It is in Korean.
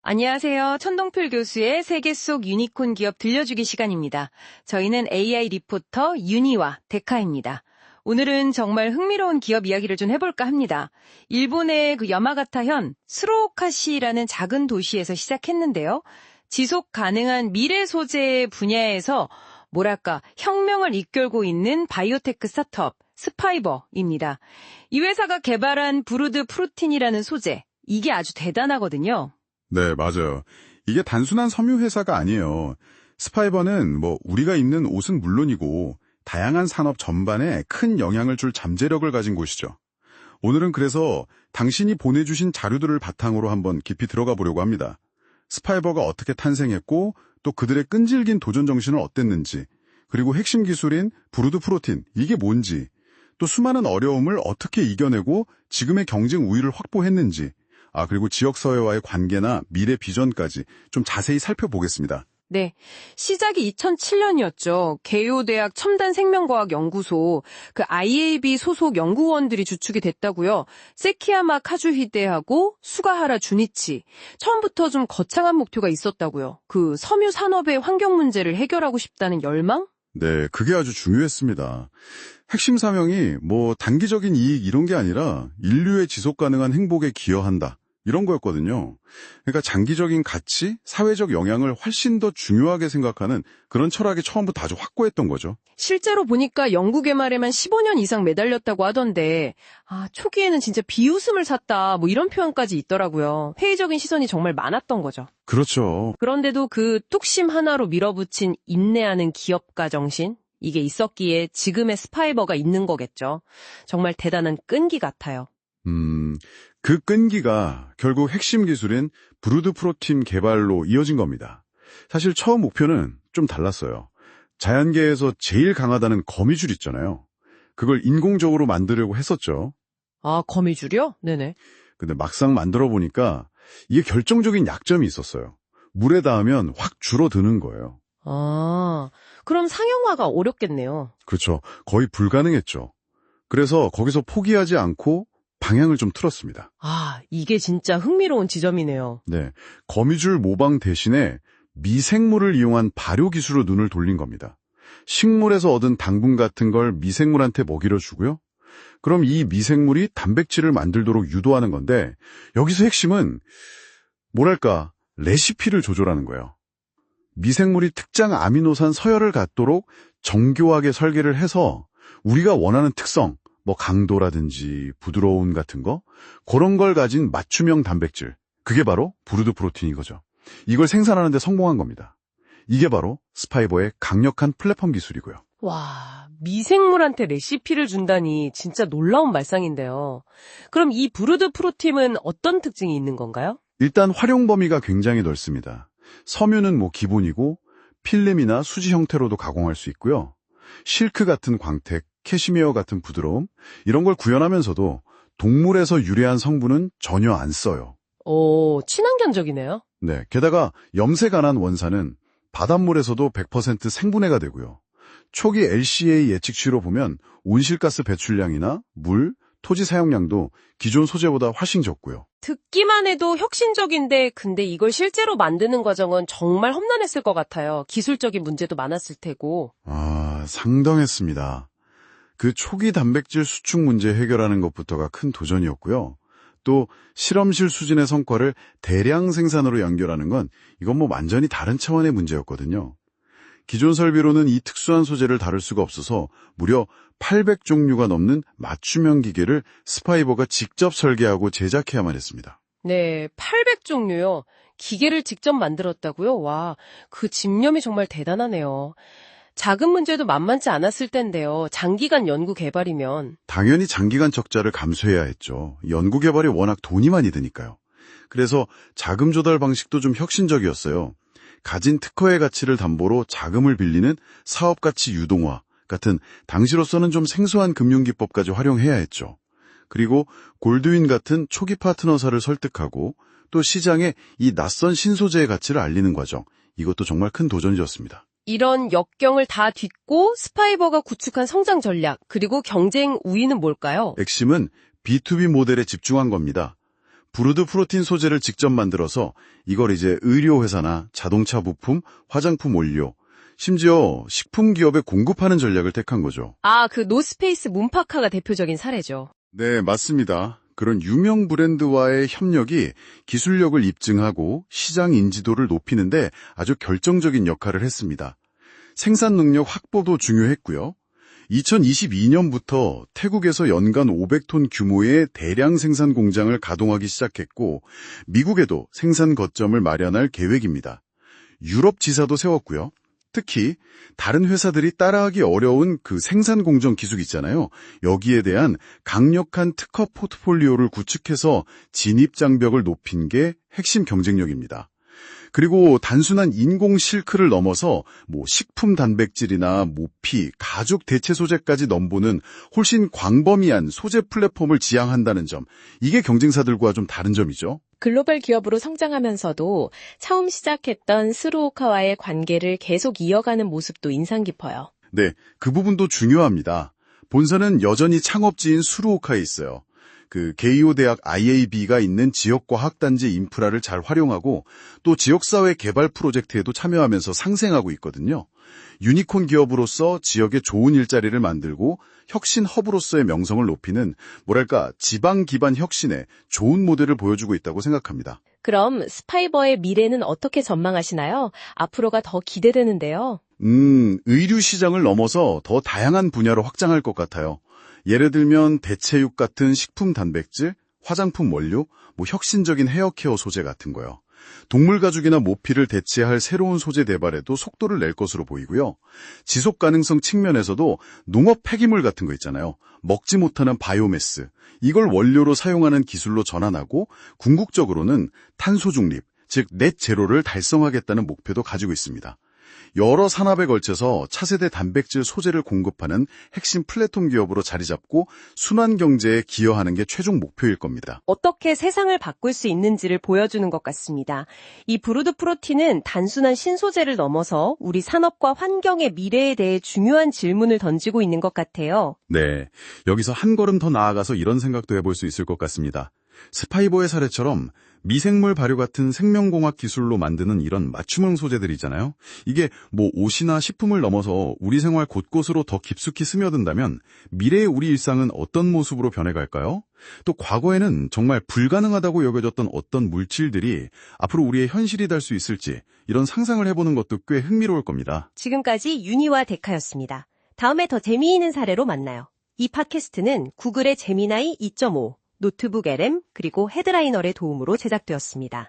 안녕하세요. 천동필 교수의 세계 속 유니콘 기업 들려주기 시간입니다. 저희는 AI 리포터 유니와 데카입니다. 오늘은 정말 흥미로운 기업 이야기를 좀 해볼까 합니다. 일본의 야마가타현 스로카시라는 작은 도시에서 시작했는데요. 지속 가능한 미래 소재 분야에서 혁명을 이끌고 있는 바이오테크 스타트업 스파이버입니다. 이 회사가 개발한 브루드 프로틴이라는 소재, 이게 아주 대단하거든요. 네, 맞아요. 이게 단순한 섬유 회사가 아니에요. 스파이버는 우리가 입는 옷은 물론이고 다양한 산업 전반에 큰 영향을 줄 잠재력을 가진 곳이죠. 오늘은 그래서 당신이 보내주신 자료들을 바탕으로 한번 깊이 들어가 보려고 합니다. 스파이버가 어떻게 탄생했고 또 그들의 끈질긴 도전 정신은 어땠는지, 그리고 핵심 기술인 브루드 프로틴, 이게 뭔지, 또 수많은 어려움을 어떻게 이겨내고 지금의 경쟁 우위를 확보했는지, 그리고 지역사회와의 관계나 미래 비전까지 좀 자세히 살펴보겠습니다. 네, 시작이 2007년이었죠. 개요대학 첨단생명과학연구소, IAB 소속 연구원들이 주축이 됐다고요. 세키야마 카주히데하고 수가하라 주니치. 처음부터 좀 거창한 목표가 있었다고요. 섬유 산업의 환경 문제를 해결하고 싶다는 열망? 네, 그게 아주 중요했습니다. 핵심 사명이 단기적인 이익 이런 게 아니라 인류의 지속 가능한 행복에 기여한다, 이런 거였거든요. 그러니까 장기적인 가치, 사회적 영향을 훨씬 더 중요하게 생각하는 그런 철학이 처음부터 아주 확고했던 거죠. 실제로 보니까 연구 개발에만 15년 이상 매달렸다고 하던데, 초기에는 진짜 비웃음을 샀다, 이런 표현까지 있더라고요. 회의적인 시선이 정말 많았던 거죠. 그렇죠. 그런데도 뚝심 하나로 밀어붙인 인내하는 기업가 정신, 이게 있었기에 지금의 스파이버가 있는 거겠죠. 정말 대단한 끈기 같아요. 그 끈기가 결국 핵심 기술인 브루드 프로틴 개발로 이어진 겁니다. 사실 처음 목표는 좀 달랐어요. 자연계에서 제일 강하다는 거미줄 있잖아요. 그걸 인공적으로 만들려고 했었죠. 거미줄이요? 네네. 근데 막상 만들어 보니까 이게 결정적인 약점이 있었어요. 물에 닿으면 확 줄어드는 거예요. 그럼 상용화가 어렵겠네요. 그렇죠. 거의 불가능했죠. 그래서 거기서 포기하지 않고 방향을 좀 틀었습니다. 이게 진짜 흥미로운 지점이네요. 네, 거미줄 모방 대신에 미생물을 이용한 발효 기술로 눈을 돌린 겁니다. 식물에서 얻은 당분 같은 걸 미생물한테 먹이려 주고요. 그럼 이 미생물이 단백질을 만들도록 유도하는 건데, 여기서 핵심은 레시피를 조절하는 거예요. 미생물이 특정 아미노산 서열을 갖도록 정교하게 설계를 해서 우리가 원하는 특성, 강도라든지 부드러움 같은 거, 그런 걸 가진 맞춤형 단백질, 그게 바로 브루드 프로틴인 거죠. 이걸 생산하는 데 성공한 겁니다. 이게 바로 스파이버의 강력한 플랫폼 기술이고요. 와, 미생물한테 레시피를 준다니 진짜 놀라운 발상인데요. 그럼 이 브루드 프로틴은 어떤 특징이 있는 건가요? 일단 활용 범위가 굉장히 넓습니다. 섬유는 기본이고 필름이나 수지 형태로도 가공할 수 있고요. 실크 같은 광택, 캐시미어 같은 부드러움, 이런 걸 구현하면서도 동물에서 유래한 성분은 전혀 안 써요. 친환경적이네요. 네, 게다가 염색 안 한 원산은 바닷물에서도 100% 생분해가 되고요. 초기 LCA 예측치로 보면 온실가스 배출량이나 물, 토지 사용량도 기존 소재보다 훨씬 적고요. 듣기만 해도 혁신적인데 근데 이걸 실제로 만드는 과정은 정말 험난했을 것 같아요. 기술적인 문제도 많았을 테고. 상당했습니다. 그 초기 단백질 수축 문제 해결하는 것부터가 큰 도전이었고요. 또 실험실 수준의 성과를 대량 생산으로 연결하는 건 이건 완전히 다른 차원의 문제였거든요. 기존 설비로는 이 특수한 소재를 다룰 수가 없어서 무려 800종류가 넘는 맞춤형 기계를 스파이버가 직접 설계하고 제작해야만 했습니다. 네, 800종류요. 기계를 직접 만들었다고요? 와, 그 집념이 정말 대단하네요. 작은 문제도 만만치 않았을 텐데요. 장기간 연구 개발이면. 당연히 장기간 적자를 감수해야 했죠. 연구 개발이 워낙 돈이 많이 드니까요. 그래서 자금 조달 방식도 좀 혁신적이었어요. 가진 특허의 가치를 담보로 자금을 빌리는 사업가치 유동화 같은 당시로서는 좀 생소한 금융기법까지 활용해야 했죠. 그리고 골드윈 같은 초기 파트너사를 설득하고 또 시장에 이 낯선 신소재의 가치를 알리는 과정, 이것도 정말 큰 도전이었습니다. 이런 역경을 다 딛고 스파이버가 구축한 성장 전략, 그리고 경쟁 우위는 뭘까요? 핵심은 B2B 모델에 집중한 겁니다. 브루드 프로틴 소재를 직접 만들어서 이걸 이제 의료회사나 자동차 부품, 화장품 원료, 심지어 식품 기업에 공급하는 전략을 택한 거죠. 아, 그 노스페이스 문파카가 대표적인 사례죠. 네, 맞습니다. 그런 유명 브랜드와의 협력이 기술력을 입증하고 시장 인지도를 높이는데 아주 결정적인 역할을 했습니다. 생산 능력 확보도 중요했고요. 2022년부터 태국에서 연간 500톤 규모의 대량 생산 공장을 가동하기 시작했고 미국에도 생산 거점을 마련할 계획입니다. 유럽 지사도 세웠고요. 특히 다른 회사들이 따라하기 어려운 그 생산 공정 기술 있잖아요. 여기에 대한 강력한 특허 포트폴리오를 구축해서 진입 장벽을 높인 게 핵심 경쟁력입니다. 그리고 단순한 인공 실크를 넘어서 식품 단백질이나 모피, 가죽 대체 소재까지 넘보는 훨씬 광범위한 소재 플랫폼을 지향한다는 점, 이게 경쟁사들과 좀 다른 점이죠. 글로벌 기업으로 성장하면서도 처음 시작했던 스루오카와의 관계를 계속 이어가는 모습도 인상 깊어요. 네, 그 부분도 중요합니다. 본사는 여전히 창업지인 수루오카에 있어요. 그 게이오 대학 IAB가 있는 지역과학단지 인프라를 잘 활용하고 또 지역사회 개발 프로젝트에도 참여하면서 상생하고 있거든요. 유니콘 기업으로서 지역에 좋은 일자리를 만들고 혁신 허브로서의 명성을 높이는 지방 기반 혁신의 좋은 모델을 보여주고 있다고 생각합니다. 그럼 스파이버의 미래는 어떻게 전망하시나요? 앞으로가 더 기대되는데요. 의류 시장을 넘어서 더 다양한 분야로 확장할 것 같아요. 예를 들면 대체육 같은 식품 단백질, 화장품 원료, 혁신적인 헤어케어 소재 같은 거요. 동물 가죽이나 모피를 대체할 새로운 소재 개발에도 속도를 낼 것으로 보이고요. 지속 가능성 측면에서도 농업 폐기물 같은 거 있잖아요. 먹지 못하는 바이오매스, 이걸 원료로 사용하는 기술로 전환하고 궁극적으로는 탄소 중립, 즉 넷 제로를 달성하겠다는 목표도 가지고 있습니다. 여러 산업에 걸쳐서 차세대 단백질 소재를 공급하는 핵심 플랫폼 기업으로 자리 잡고 순환 경제에 기여하는 게 최종 목표일 겁니다. 어떻게 세상을 바꿀 수 있는지를 보여주는 것 같습니다. 이 브루드 프로틴은 단순한 신소재를 넘어서 우리 산업과 환경의 미래에 대해 중요한 질문을 던지고 있는 것 같아요. 네, 여기서 한 걸음 더 나아가서 이런 생각도 해볼 수 있을 것 같습니다. 스파이버의 사례처럼 미생물 발효 같은 생명공학 기술로 만드는 이런 맞춤형 소재들 있잖아요. 이게 옷이나 식품을 넘어서 우리 생활 곳곳으로 더 깊숙이 스며든다면 미래의 우리 일상은 어떤 모습으로 변해갈까요? 또 과거에는 정말 불가능하다고 여겨졌던 어떤 물질들이 앞으로 우리의 현실이 될 수 있을지 이런 상상을 해보는 것도 꽤 흥미로울 겁니다. 지금까지 윤희와 데카였습니다. 다음에 더 재미있는 사례로 만나요. 이 팟캐스트는 구글의 제미나이 2.5, 노트북 LM, 그리고 헤드라이너의 도움으로 제작되었습니다.